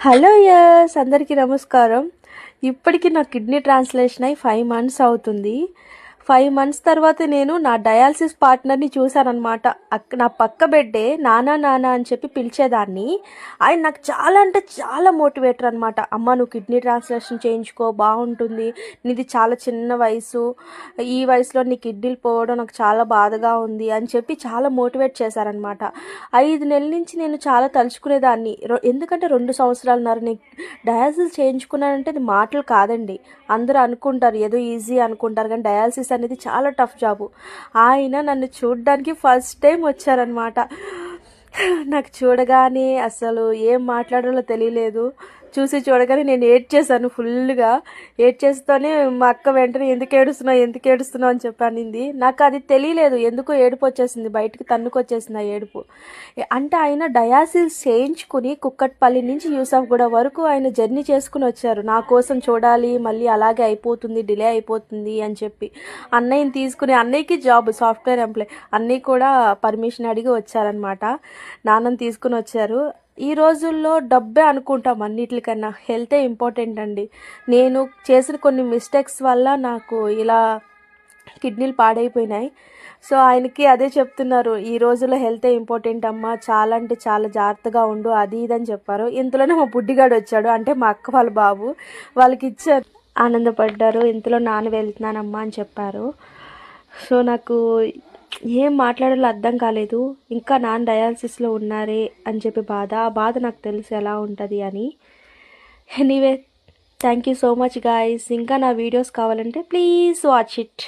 Hello yes, అందరికీ నమస్కారం. ఇప్పటికి నా కిడ్నీ ట్రాన్స్లేషన్ అయి 5 మంత్స్ అవుతుంది. 5 మంత్స్ తర్వాత నేను నా డయాలసిస్ పార్ట్నర్ని చూశానమాట. నా పక్క బెడ్డే నానా నానా అని చెప్పి పిలిచేదాన్ని. ఆయన నాకు చాలా అంటే చాలా మోటివేటర్ అనమాట. అమ్మ, నువ్వు కిడ్నీ ట్రాన్స్లేషన్ చేయించుకో, బాగుంటుంది, నీది చాలా చిన్న వయసు, ఈ వయసులో నీ కిడ్నీలు పోవడం నాకు చాలా బాధగా ఉంది అని చెప్పి చాలా మోటివేట్ చేశారనమాట. 5 నెలల నుంచి నేను చాలా తలుచుకునేదాన్ని. ఎందుకంటే 2 సంవత్సరాలున్నారు నేను డయాలసిస్ చేయించుకున్నానంటే అది మాటలు కాదండి. అందరూ అనుకుంటారు ఏదో ఈజీ అనుకుంటారు, కానీ డయాలసిస్ అనేది చాలా టఫ్ జాబు. ఆయన నన్ను చూడడానికి ఫస్ట్ టైం వచ్చారనమాట. నాకు చూడగానే అసలు ఏం మాట్లాడాలో తెలియలేదు. చూడగానే నేను ఏడ్చేసాను ఫుల్గా. ఏడ్చేస్తూనే మా అక్క వెంటనే ఎందుకు ఏడుస్తున్నావు అని చెప్పానింది. నాకు అది తెలియలేదు, ఎందుకో ఏడుపు వచ్చేసింది, బయటకు తన్నుకొచ్చేసింది ఆ ఏడుపు. అంటే ఆయన డయాలసిస్ చేయించుకుని కుక్కట్పల్లి నుంచి యూసఫ్గూడ వరకు ఆయన జర్నీ చేసుకుని వచ్చారు నా కోసం చూడాలి, మళ్ళీ అలాగే అయిపోతుంది, డిలే అయిపోతుంది అని చెప్పి. అన్నయ్యని తీసుకుని, అన్నయ్యకి జాబ్ సాఫ్ట్వేర్ ఎంప్లాయ్, అన్నయ్య కూడా పర్మిషన్ అడిగి వచ్చారనమాట. నాన్నని తీసుకుని వచ్చారు. ఈ రోజుల్లో డబ్బే అనుకుంటాం అన్నిటికన్నా, హెల్తే ఇంపార్టెంట్ అండి. నేను చేసిన కొన్ని మిస్టేక్స్ వల్ల నాకు ఇలా కిడ్నీలు పాడైపోయినాయి. సో ఆయనకి అదే చెప్తున్నారు, ఈ రోజుల్లో హెల్తే ఇంపార్టెంట్ అమ్మా, చాలా అంటే చాలా జాగ్రత్తగా ఉండు, అది ఇదని చెప్పారు. ఇంతలోనే మా బుడ్డిగాడు వచ్చాడు, అంటే మా అక్క వాళ్ళ బాబు. వాళ్ళకి ఇచ్చారు, ఆనందపడ్డారు. ఇంతలో నాన్న వెళ్తున్నానమ్మా అని చెప్పారు. సో నాకు ఏం మాట్లాడాలో అర్థం కాలేదు. ఇంకా నాన్న డయాలసిస్లో ఉన్నారే అని చెప్పి ఆ బాధ నాకు తెలుసు ఎలా ఉంటుంది అని. Anyway, thank you so much guys. ఇంకా నా వీడియోస్ కావాలంటే ప్లీజ్ వాచ్ ఇట్.